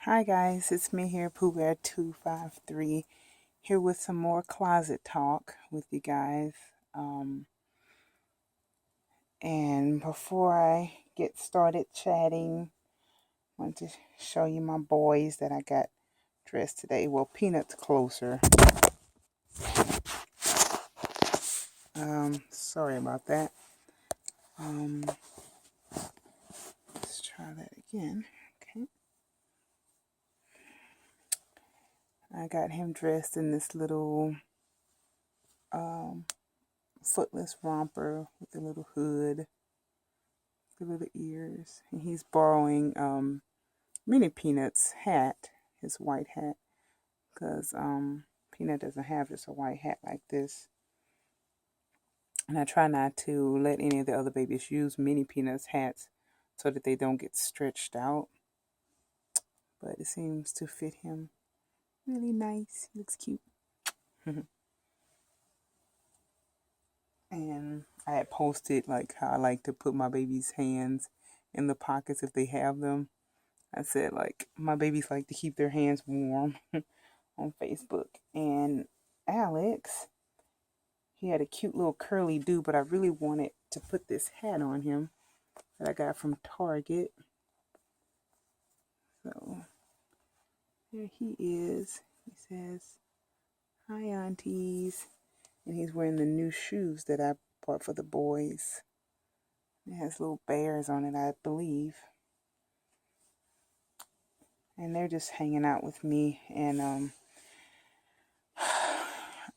Hi guys, it's me here, Pooh Bear 253, here with some more closet talk with you guys. And before I get started chatting, I want to show you my boys that I got dressed today. Well, Peanut's closer. Sorry about that. Let's try that again. Okay. I got him dressed in this little footless romper with a little hood, the little ears, and he's borrowing Mini Peanut's hat, his white hat, because Peanut doesn't have just a white hat like this. And I try not to let any of the other babies use Mini Peanut's hats so that they don't get stretched out. But it seems to fit him really nice. He looks cute. And I had posted like how I like to put my baby's hands in the pockets if they have them. I said like my babies like to keep their hands warm on Facebook. And Alex, he had a cute little curly do, but I really wanted to put this hat on him that I got from Target. So there he is. He says, "Hi, aunties." And he's wearing the new shoes that I bought for the boys. It has little bears on it, I believe. And they're just hanging out with me. And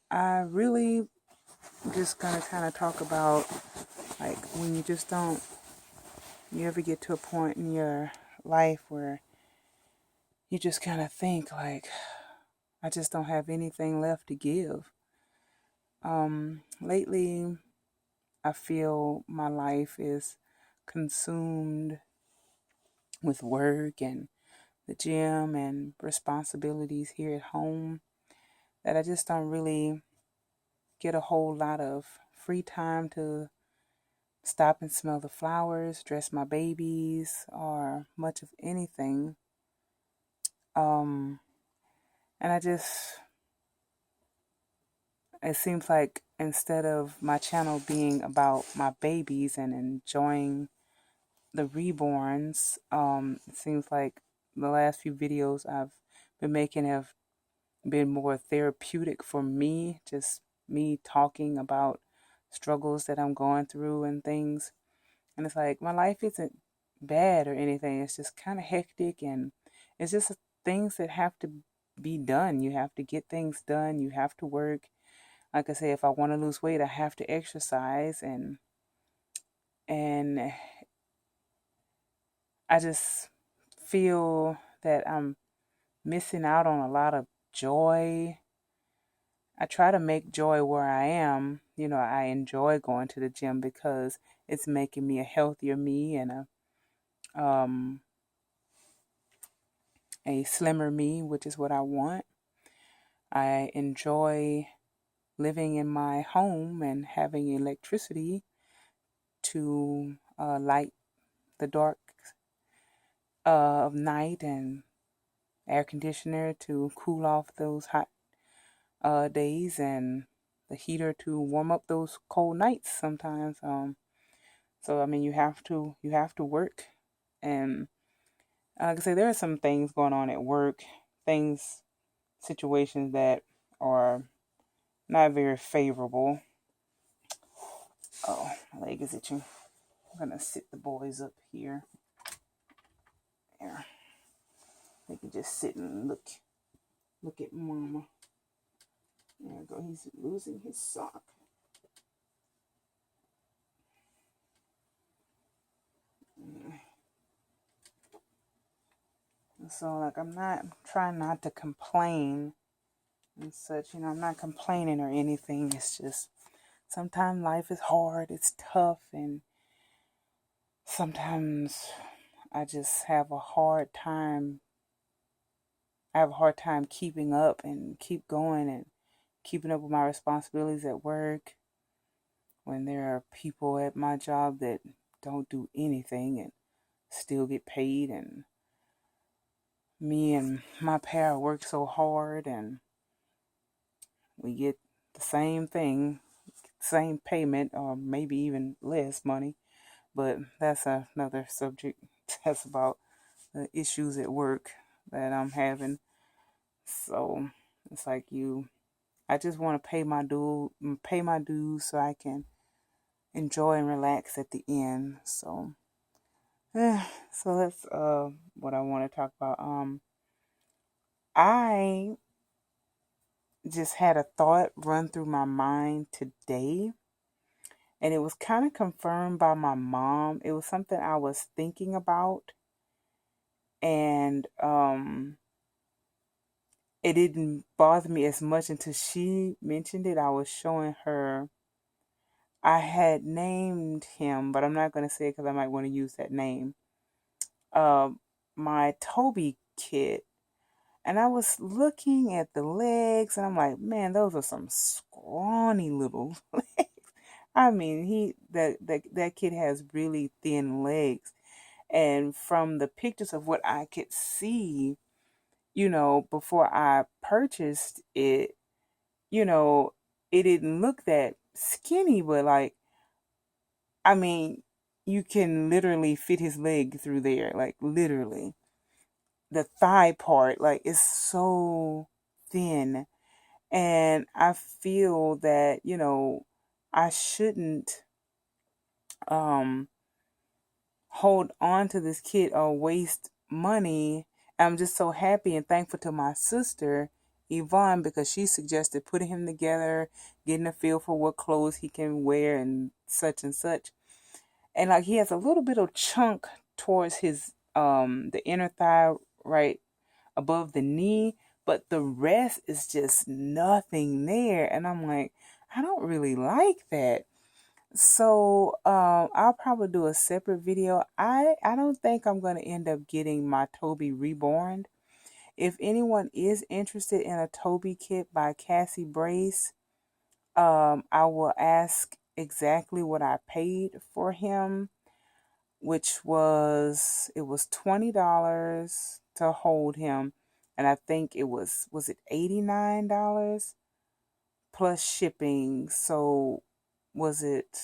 I really just gonna kind of talk about like when you just don't, you ever get to a point in your life where you just kind of think like, I just don't have anything left to give. Lately, I feel my life is consumed with work and the gym and responsibilities here at home that I just don't really get a whole lot of free time to stop and smell the flowers, dress my babies, or much of anything. Um, and it seems like instead of my channel being about my babies and enjoying the reborns, it seems like the last few videos I've been making have been more therapeutic for me, just me talking about struggles that I'm going through and things. And it's like my life isn't bad or anything. It's just kind of hectic, and it's just things that have to be done. You have to get things done. You have to work. Like I say, if I want to lose weight, I have to exercise, and I just feel that I'm missing out on a lot of joy. I try to make joy where I am. I enjoy going to the gym because it's making me a healthier me and um a slimmer me, which is what I want. I enjoy living in my home and having electricity to light the dark of night and air conditioner to cool off those hot days and the heater to warm up those cold nights sometimes. So I mean, you have to work, and like I say, there are some things going on at work, situations that are not very favorable. Oh, my leg is itching. I'm gonna sit the boys up here. There, they can just sit and look at Mama. There we go. He's losing his sock. So like I'm not trying not to complain and such. I'm not complaining or anything. It's just sometimes life is hard. It's tough, and sometimes I just have a hard time. I have a hard time keeping up and keep going and keeping up with my responsibilities at work when there are people at my job that don't do anything and still get paid. And me and my pair work so hard and we get the same thing, same payment, or maybe even less money. But that's another subject. That's about the issues at work that I'm having. So it's like I just want to pay my dues so I can enjoy and relax at the end. So, so that's what I want to talk about. I just had a thought run through my mind today, and it was kind of confirmed by my mom. It was something I was thinking about, and it didn't bother me as much until she mentioned it. I was showing her. I had named him, but I'm not going to say it because I might want to use that name. Uh, my Toby kit, and I was looking at the legs, and I'm like, man, those are some scrawny little legs. I mean, that kid has really thin legs, and from the pictures of what I could see, before I purchased it, you know, it didn't look that skinny, but like, I mean, you can literally fit his leg through there, like literally. The thigh part, like, is so thin. And I feel that, I shouldn't um hold on to this kid or waste money. I'm just so happy and thankful to my sister Yvonne because she suggested putting him together, getting a feel for what clothes he can wear and such and such. And like he has a little bit of chunk towards his the inner thigh right above the knee, but the rest is just nothing there. And I'm like, I don't really like that. So I'll probably do a separate video. I don't think I'm gonna end up getting my Toby reborn. If anyone is interested in a Toby kit by Cassie Brace, I will ask exactly what I paid for him, which was $20 to hold him, and I think was it $89 plus shipping. So was it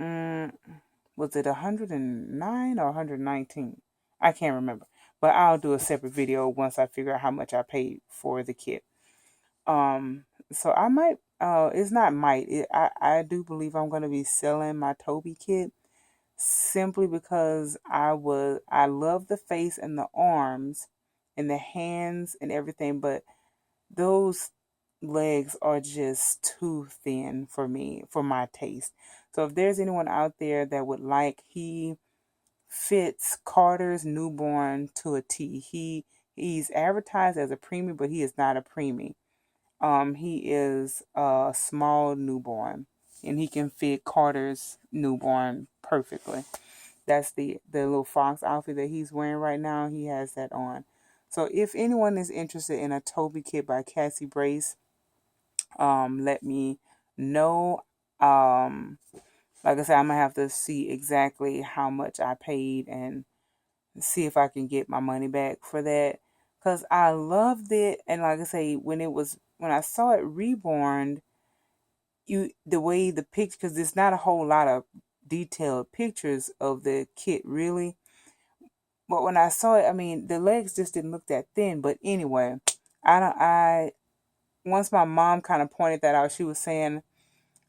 mm, was it 109 or 119? I can't remember, but I'll do a separate video once I figure out how much I paid for the kit. So I might it's not might I do believe I'm going to be selling my Toby kit simply because I love the face and the arms and the hands and everything, but those legs are just too thin for me, for my taste. So if there's anyone out there that would like, he fits Carter's newborn to a T. He's advertised as a preemie, but he is not a preemie. He is a small newborn, and he can fit Carter's newborn perfectly. That's the little fox outfit that he's wearing right now. He has that on. So if anyone is interested in a Toby kit by Cassie Brace, let me know. Like I said, I'm gonna have to see exactly how much I paid and see if I can get my money back for that. Cause I loved it, and like I say, when I saw it reborn, the way the picture, because there's not a whole lot of detailed pictures of the kit really. But when I saw it, I mean, the legs just didn't look that thin. But anyway, I don't. I once my mom kind of pointed that out, she was saying,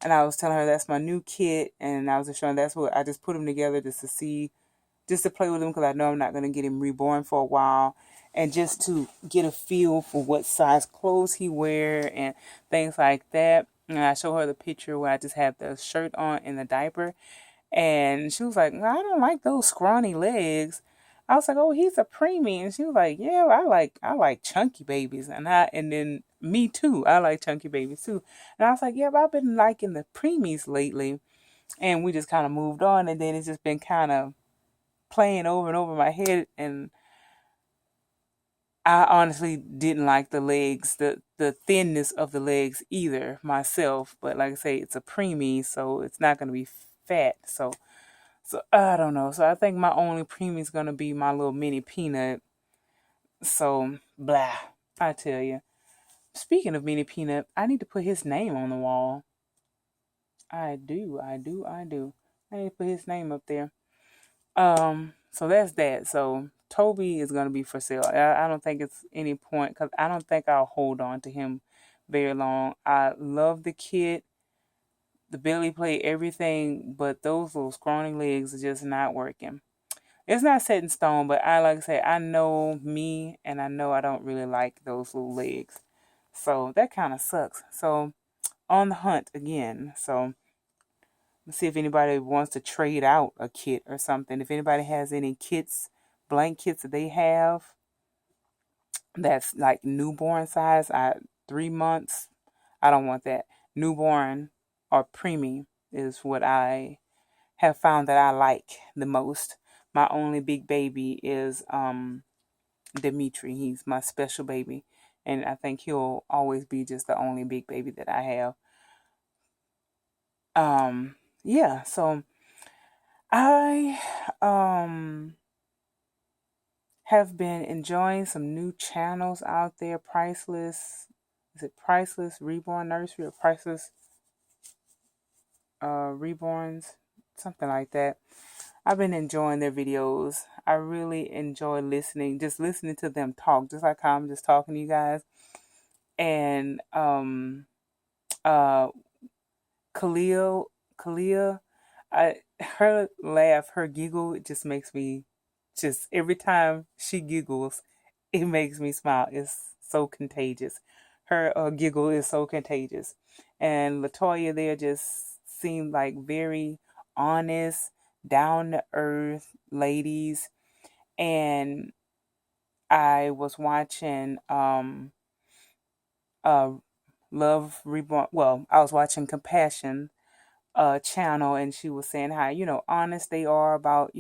and I was telling her that's my new kit, and I was just showing that's what I just put them together just to see, just to play with him because I know I'm not going to get him reborn for a while, and just to get a feel for what size clothes he wear and things like that. And I show her the picture where I just have the shirt on and the diaper, and she was like, "I don't like those scrawny legs." I was like, "Oh, he's a preemie," and she was like, "Yeah, I like chunky babies," and then me too, I like chunky babies too. And I was like, "Yeah, but I've been liking the preemies lately," and we just kind of moved on, and then it's just been kind of playing over and over my head, and I honestly didn't like the legs, the thinness of the legs either myself. But like I say, it's a preemie, so it's not going to be fat. So I don't know. So I think my only preemie is gonna be my little mini peanut. So blah. I tell you. Speaking of mini peanut, I need to put his name on the wall. I do. I need to put his name up there. So that's that. So Toby is gonna be for sale. I don't think it's any point because I don't think I'll hold on to him very long. I love the kid, the belly plate, everything, but those little scrawny legs are just not working. It's not set in stone, but I like to say I know me, and I know I don't really like those little legs. So that kind of sucks. So on the hunt again. So let's see if anybody wants to trade out a kit or something. If anybody has any kits, blank kits that they have that's like newborn size, 3 months. I don't want that. Newborn or preemie is what I have found that I like the most. My only big baby is Dimitri. He's my special baby. And I think he'll always be just the only big baby that I have. Yeah, so I have been enjoying some new channels out there. Priceless, is it Priceless Reborn Nursery or Priceless Reborns? Something like that. I've been enjoying their videos. I really enjoy listening, just listening to them talk, just like how I'm just talking to you guys. And uh Kalia, her laugh, her giggle, it just makes me just every time she giggles, it makes me smile. It's so contagious. Her giggle is so contagious. And Latoya there just seemed like very honest, down to earth ladies. And I was watching uh Love Reborn. Well, I was watching Compassion channel, and she was saying how honest they are about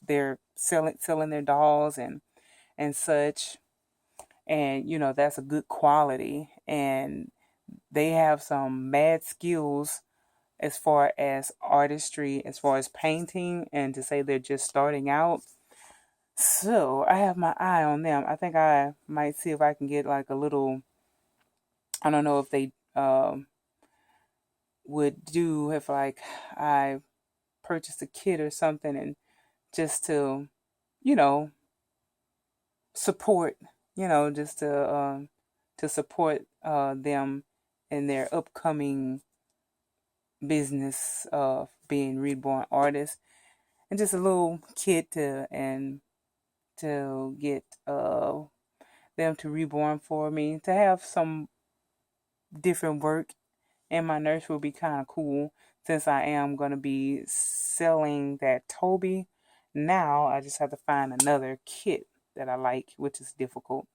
their selling their dolls and such, and that's a good quality, and they have some mad skills as far as artistry, as far as painting, and to say they're just starting out. So I have my eye on them. I think I might see if I can get like a little. I don't know if they would do if like I purchased a kit or something, and just to you know support, just to support them in their upcoming business of being reborn artists, and just a little kit to get them to reborn for me, to have some different work in my nursery would be kind of cool, since I am going to be selling that Toby. Now I just have to find another kit that I like, which is difficult.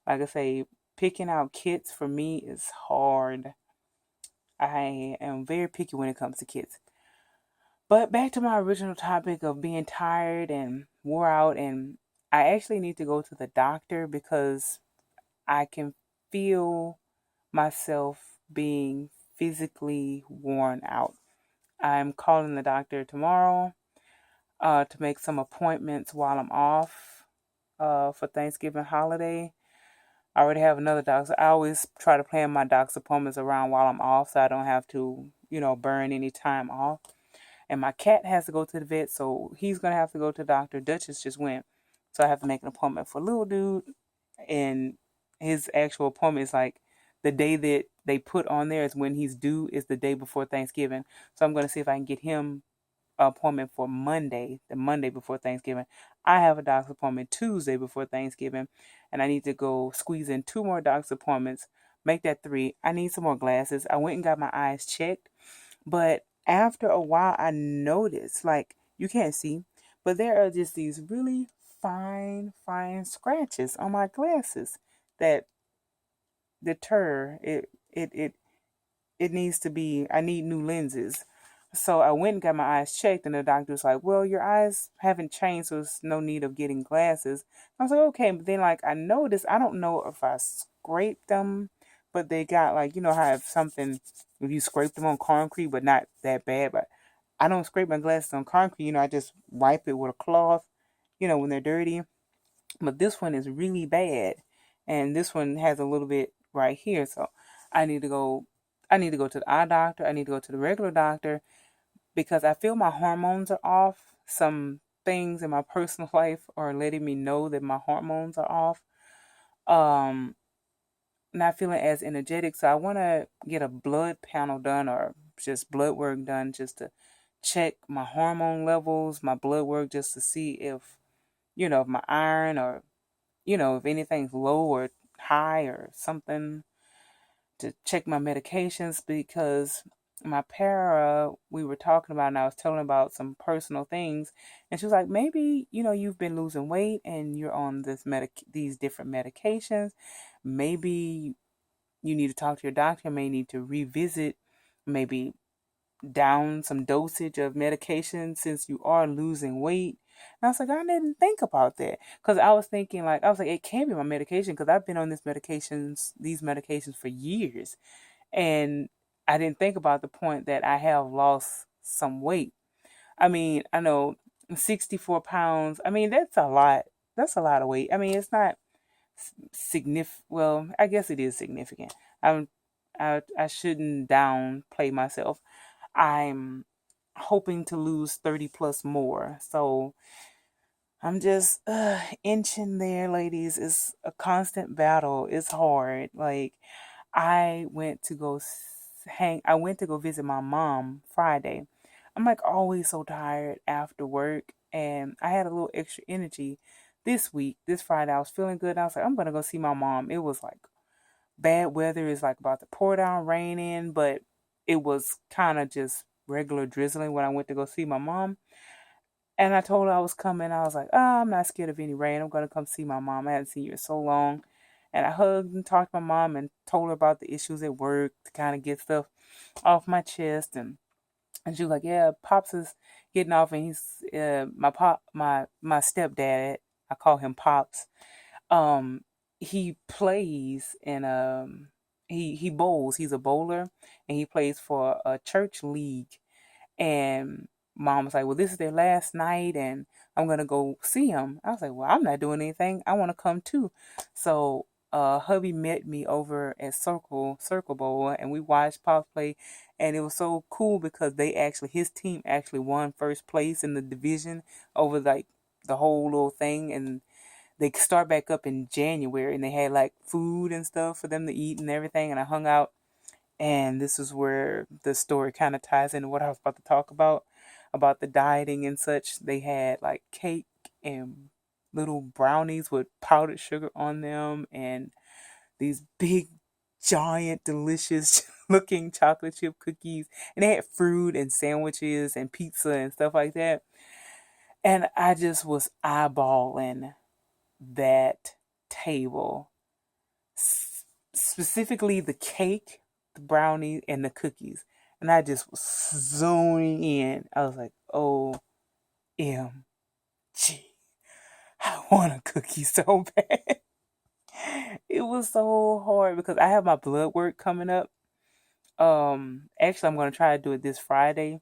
Like I say, picking out kits for me is hard. I am very picky when it comes to kits. But back to my original topic of being tired and wore out, and I actually need to go to the doctor because I can feel myself being physically worn out. I'm calling the doctor tomorrow to make some appointments while I'm off for Thanksgiving holiday. I already have another doctor. I always try to plan my doctor's appointments around while I'm off so I don't have to, burn any time off. And my cat has to go to the vet, so he's going to have to go to the doctor. Duchess just went. So I have to make an appointment for little dude. And his actual appointment is like the day that they put on there is when he's due, is the day before Thanksgiving. So I'm going to see if I can get him an appointment for Monday, the Monday before Thanksgiving. I have a doctor's appointment Tuesday before Thanksgiving, and I need to go squeeze in 2 more doctor's appointments, make that 3. I need some more glasses. I went and got my eyes checked, but after a while, I noticed, like, you can't see, but there are just these really fine, fine scratches on my glasses that deter it. It needs to be. I need new lenses. So I went and got my eyes checked, and the doctor was like, "Well, your eyes haven't changed, so there's no need of getting glasses." I was like, "Okay," but then like I noticed, I don't know if I scraped them, but they got like how if something if you scrape them on concrete, but not that bad, but I don't scrape my glasses on concrete. I just wipe it with a cloth, when they're dirty. But this one is really bad. And this one has a little bit right here. So I need to go I need to go to the eye doctor. I need to go to the regular doctor because I feel my hormones are off. Some things in my personal life are letting me know that my hormones are off. Um, Not feeling as energetic. So I want to get a blood panel done or just blood work done just to check my hormone levels, my blood work, just to see if my iron or, if anything's low or high or something, to check my medications because my para, we were talking about, and I was telling about some personal things, and she was like, maybe you've been losing weight and you're on these different medications. Maybe you need to talk to your doctor. May need to revisit, maybe down some dosage of medication since you are losing weight. And I was like, I didn't think about that because I was thinking it can't be my medication because I've been on these medications for years, and I didn't think about the point that I have lost some weight. I mean, I know 64 pounds. I mean, that's a lot. That's a lot of weight. I mean, it's not significant. Well, I guess it is significant. I'm, I shouldn't downplay myself. I'm hoping to lose 30 plus more. So I'm just inching there, ladies. It's a constant battle. It's hard. Like, I went to go visit my mom Friday. I'm like always so tired after work, and I had a little extra energy this week. This Friday, I was feeling good. And I was like, I'm gonna go see my mom. It was like bad weather. It's like about to pour down rain in, but it was kind of just regular drizzling when I went to go see my mom. And I told her I was coming. I was like, oh, I'm not scared of any rain. I'm gonna come see my mom. I hadn't seen you in so long. And I hugged and talked to my mom and told her about the issues at work to kind of get stuff off my chest. And she was like, yeah, Pops is getting off, and he's my stepdad. I call him Pops. Um, he plays in he bowls. He's a bowler, and he plays for a church league. And mom was like, well, this is their last night, and I'm gonna go see him. I was like, well, I'm not doing anything. I want to come too. So hubby met me over at Circle Bowl, and we watched Pops play, and it was so cool because his team actually won first place in the division over like the whole little thing, and they start back up in January, and they had like food and stuff for them to eat and everything, and I hung out. And this is where the story kind of ties into what I was about to talk about the dieting and such. They had like cake and little brownies with powdered sugar on them, and these big, giant, delicious looking chocolate chip cookies. And they had fruit and sandwiches and pizza and stuff like that. And I just was eyeballing that table, specifically the cake, the brownie, and the cookies. And I just was zoning in. I was like, OMG. I want a cookie so bad. It was so hard because I have my blood work coming up. Actually, I'm going to try to do it this Friday.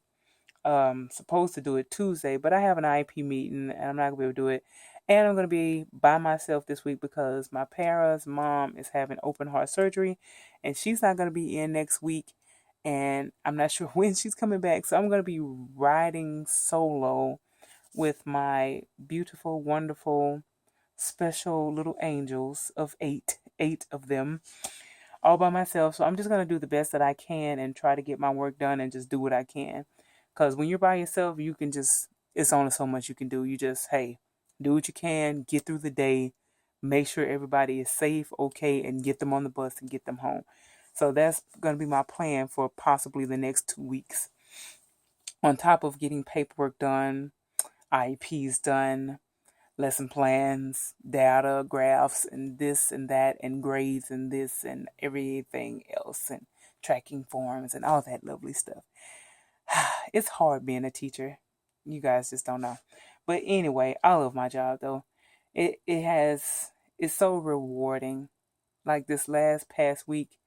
Supposed to do it Tuesday, but I have an IEP meeting and I'm not gonna be able to do it. And I'm gonna be by myself this week because my parents' mom is having open heart surgery, and she's not gonna be in next week, and I'm not sure when she's coming back. So I'm gonna be riding solo with my beautiful, wonderful, special little angels of eight of them, all by myself. So I'm just gonna do the best that I can and try to get my work done and just do what I can. Cause when you're by yourself, you can just it's only so much you can do. You just do what you can, get through the day, make sure everybody is safe, okay, and get them on the bus and get them home. So that's gonna be my plan for possibly the next 2 weeks. On top of getting paperwork done, IEPs done, lesson plans, data, graphs, and this and that, and grades, and this and everything else, and tracking forms, and all that lovely stuff. It's hard being a teacher. You guys just don't know. But anyway, I love my job though. It's so rewarding. Like this last past week,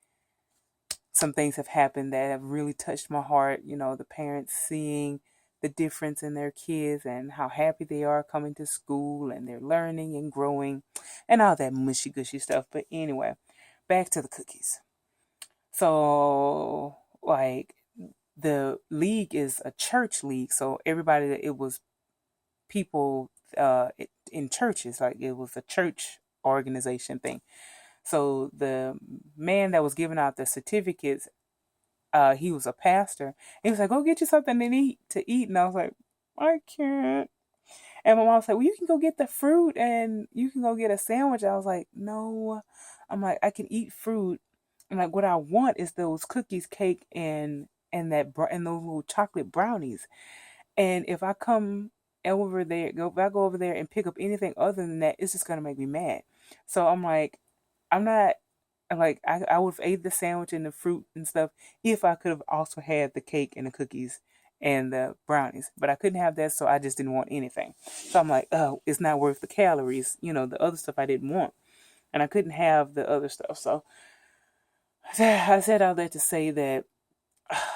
some things have happened that have really touched my heart. The parents seeing the difference in their kids and how happy they are coming to school and they're learning and growing and all that mushy gushy stuff. But anyway, back to the cookies. So, like, the league is a church league, so everybody, it was people in churches, like it was a church organization thing. So the man that was giving out the certificates, he was a pastor. He was like, "Go get you something to eat," and I was like, "I can't." And my mom said, "Well, you can go get the fruit and you can go get a sandwich." I was like, "No." I'm like, "I can eat fruit." I'm like, "What I want is those cookies, cake, and those little chocolate brownies." And if I come over there, if I go over there and pick up anything other than that, it's just gonna make me mad. So I'm like, I'm not. I'm like, I would have ate the sandwich and the fruit and stuff if I could have also had the cake and the cookies and the brownies, but I couldn't have that, so I just didn't want anything. So I'm like, oh, it's not worth the calories, the other stuff I didn't want, and I couldn't have the other stuff. So I said all that to say that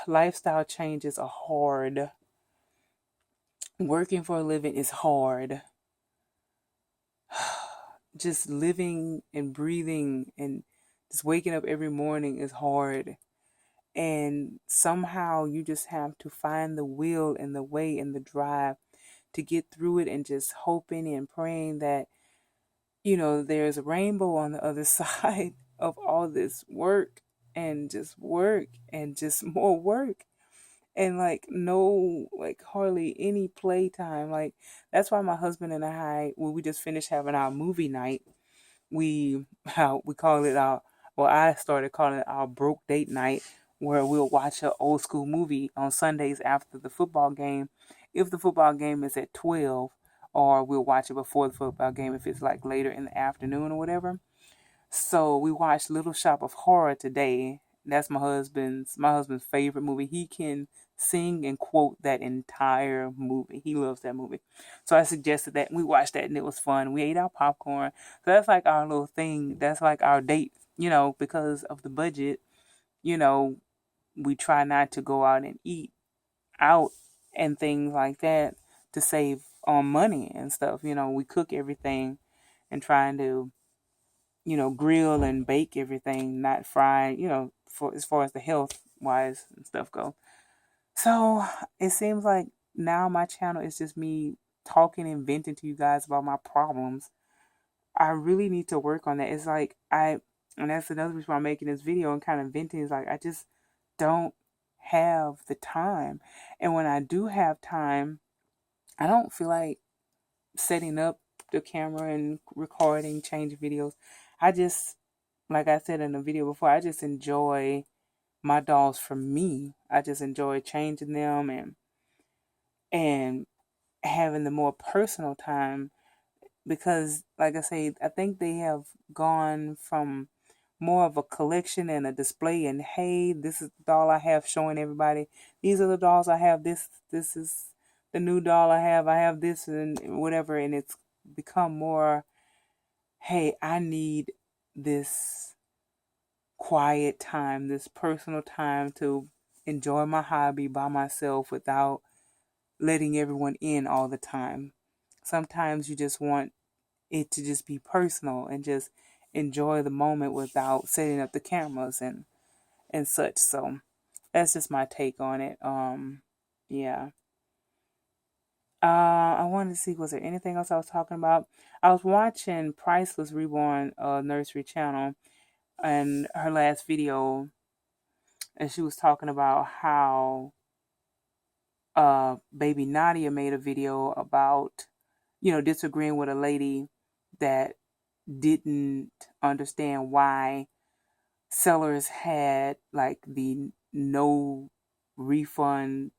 lifestyle changes are hard. Working for a living is hard. Just living and breathing and just waking up every morning is hard. And somehow you just have to find the will and the way and the drive to get through it, and just hoping and praying that, there's a rainbow on the other side of all this work and just more work. And like no, like hardly any playtime. Like that's why my husband and I, when we just finished having our movie night, we how we call it our well, I started calling it our broke date night, where we'll watch an old school movie on Sundays after the football game, if the football game is at 12, or we'll watch it before the football game if it's like later in the afternoon or whatever. So we watched Little Shop of Horror today. That's my husband's favorite movie. He can sing and quote that entire movie. He loves that movie. So I suggested that, and we watched that, and it was fun. We ate our popcorn. So that's like our little thing. That's like our date, because of the budget, you know, we try not to go out and eat out and things like that to save on money and stuff. We cook everything and trying to grill and bake everything, not fry, for as far as the health wise and stuff go. So it seems like now my channel is just me talking and venting to you guys about my problems. I really need to work on that. It's like and that's another reason why I'm making this video and kind of venting, is like I just don't have the time. And when I do have time, I don't feel like setting up the camera and recording, changing videos. I just, like I said in the video before, I just enjoy my dolls for me. I just enjoy changing them and having the more personal time, because like I say, I think they have gone from more of a collection and a display, and hey, this is the doll I have, showing everybody these are the dolls I have, this is the new doll I have this and whatever, and it's become more, hey, I need this quiet time, this personal time to enjoy my hobby by myself without letting everyone in all the time. Sometimes you just want it to just be personal and just enjoy the moment without setting up the cameras and such. So that's just my take on it. Yeah. I wanted to see, was there anything else I was talking about? I was watching Priceless Reborn Nursery Channel, and her last video, and she was talking about how baby Nadia made a video about, disagreeing with a lady that didn't understand why sellers had like the no refund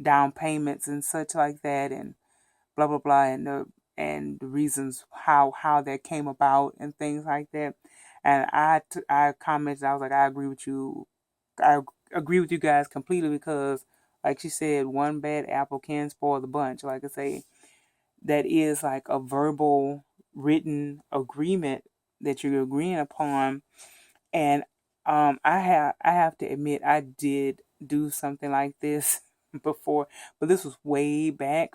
down payments and such like that, and blah blah blah, and the reasons how that came about and things like that. And I commented, I was like, I agree with you. I agree with you guys completely, because like she said, one bad apple can spoil the bunch. Like I say, that is like a verbal written agreement that you're agreeing upon. And I have to admit, I did do something like this before, but this was way back.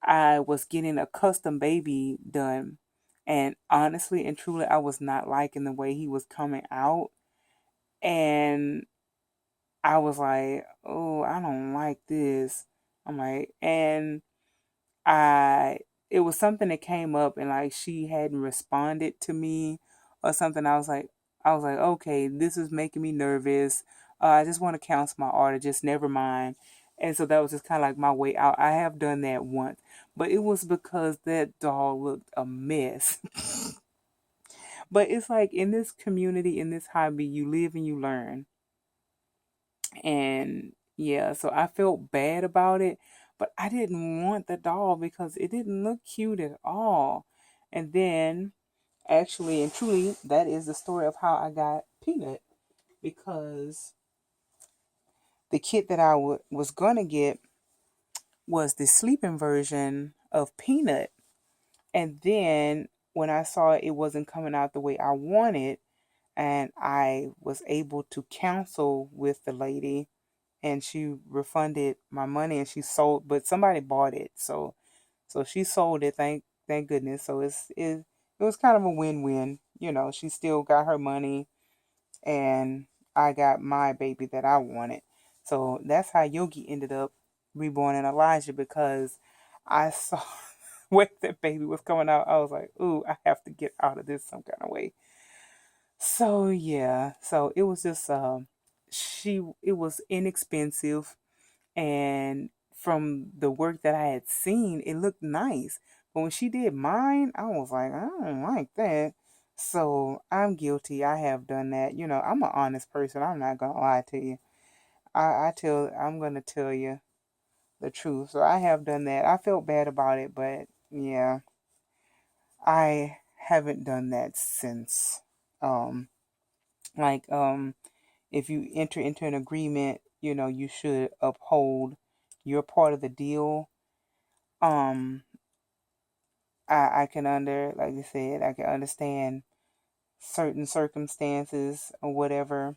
I was getting a custom baby done. And honestly and truly, I was not liking the way he was coming out. And I was like, oh, I don't like this. I'm like, and I, it was something that came up and like she hadn't responded to me or something. I was like, okay, this is making me nervous. I just want to cancel my order. Just never mind. And so that was just kind of like my way out. I have done that once, but it was because that dog looked a mess. But it's like in this community, in this hobby, you live and you learn. And yeah, so I felt bad about it, but I didn't want the doll because it didn't look cute at all. And then, actually and truly, that is the story of how I got Peanut, because the kit that I was going to get was the sleeping version of Peanut. And then when I saw it wasn't coming out the way I wanted, and I was able to counsel with the lady, and she refunded my money, and she sold, but somebody bought it, so she sold it, thank goodness. So it was kind of a win-win. She still got her money, and I got my baby that I wanted. So that's how Yogi ended up reborn in Elijah, because I saw when that baby was coming out, I was like, ooh, I have to get out of this some kind of way. So yeah, so it was just it was inexpensive, and from the work that I had seen, it looked nice. But when she did mine, I was like, I don't like that. So I'm guilty. I have done that. I'm an honest person. I'm not gonna lie to you. I'm gonna tell you the truth. So I have done that. I felt bad about it, but yeah, I haven't done that since. Um, like if you enter into an agreement, you should uphold your part of the deal. Um, I can like you said, I can understand certain circumstances or whatever,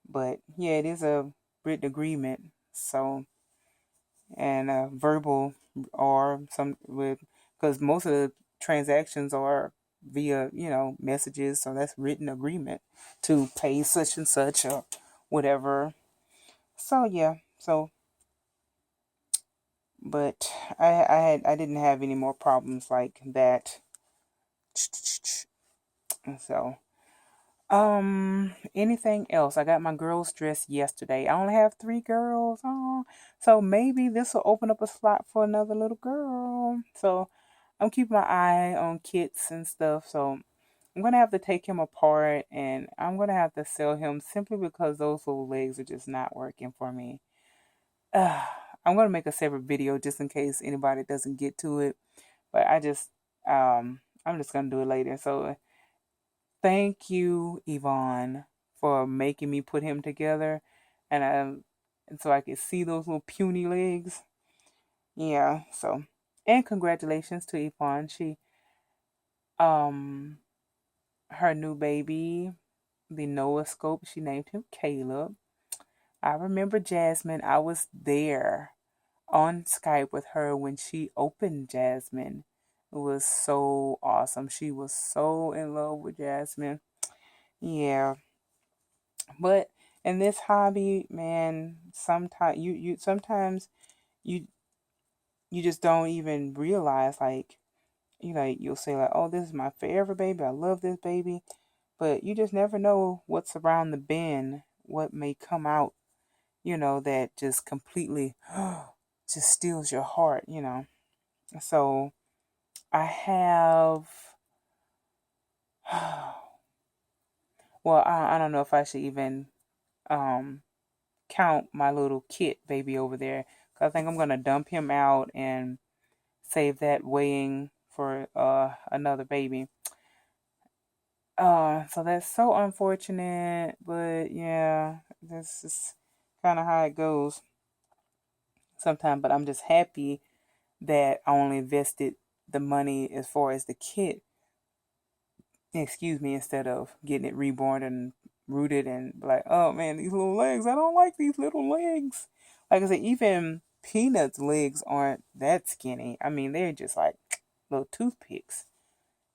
but yeah, it is a written agreement. So, and verbal, or some with, because most of the transactions are via, messages. So that's written agreement to pay such and such or whatever. So yeah, so but I didn't have any more problems like that. So anything else? I got my girls dressed yesterday. I only have 3 girls. Oh, so maybe this will open up a slot for another little girl. So I'm keeping my eye on kits and stuff. So I'm gonna have to take him apart, and I'm gonna have to sell him simply because those little legs are just not working for me. I'm gonna make a separate video just in case anybody doesn't get to it. But I'm just gonna do it later. So thank you, Yvonne, for making me put him together, and and so I could see those little puny legs. Yeah. So, and congratulations to Yvonne. Um her new baby, the Noah Scope. She named him Caleb. I remember Jasmine. I was there on Skype with her when she opened Jasmine. It was so awesome. She was so in love with Jasmine. Yeah. But in this hobby, man, sometimes you you just don't even realize, like, you'll say like, oh, this is my forever baby. I love this baby. But you just never know what's around the bend, what may come out, that just completely just steals your heart. So I have, well, I don't know if I should even um, count my little kit baby over there. 'Cause I think I'm going to dump him out and save that weighing for another baby. So that's so unfortunate, but yeah, this is kind of how it goes sometimes. But I'm just happy that I only invested the money as far as the kit, excuse me, instead of getting it reborn and rooted and like, oh man, these little legs, I don't like these little legs. Like I said, even Peanut's legs aren't that skinny. I mean, they're just like little toothpicks.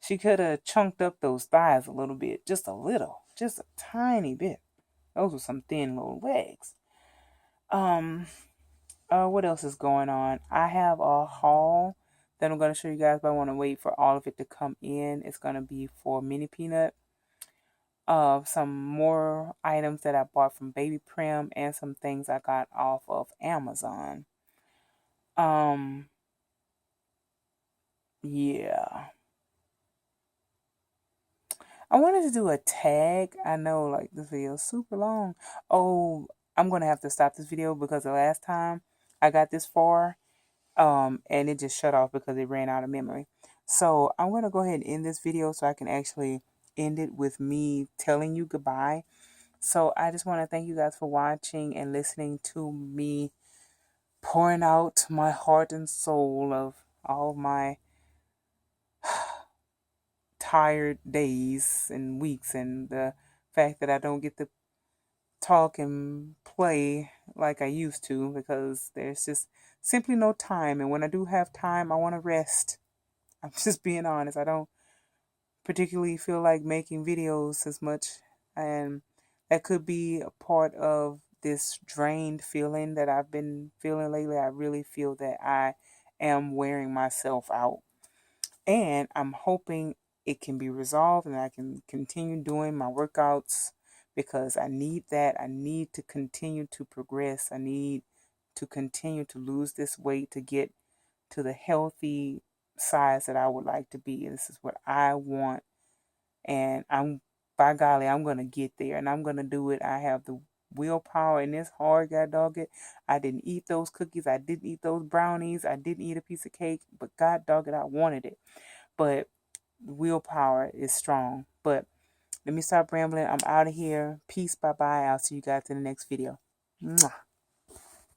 She could have chunked up those thighs a little bit, just a little, just a tiny bit. Those were some thin little legs. Um, what else is going on? I have a haul that I'm going to show you guys, but I want to wait for all of it to come in. It's going to be for Mini Peanut. Some more items that I bought from Baby Prim and some things I got off of Amazon. Yeah. I wanted to do a tag. I know like this video is super long. Oh, I'm gonna have to stop this video because the last time I got this far, and it just shut off because it ran out of memory. So I'm gonna go ahead and end this video so I can actually end it with me telling you goodbye. So I just want to thank you guys for watching and listening to me pouring out my heart and soul of all of my tired days and weeks, and the fact that I don't get to talk and play like I used to because there's just simply no time. And when I do have time, I want to rest. I'm just being honest. I don't particularly feel like making videos as much, and that could be a part of this drained feeling that I've been feeling lately. I really feel that I am wearing myself out, and I'm hoping it can be resolved and I can continue doing my workouts because I need that. I need to continue to progress. I need to continue to lose this weight to get to the healthy size that I would like to be. This is what I want, and by golly, I'm gonna get there, and I'm gonna do it. I have the willpower, and it's hard, god dog it. I didn't eat those cookies. I didn't eat those brownies. I didn't eat a piece of cake, but god dog it, I wanted it. But willpower is strong. But let me stop rambling. I'm out of here. Peace. Bye bye. I'll see you guys in the next video. Mwah.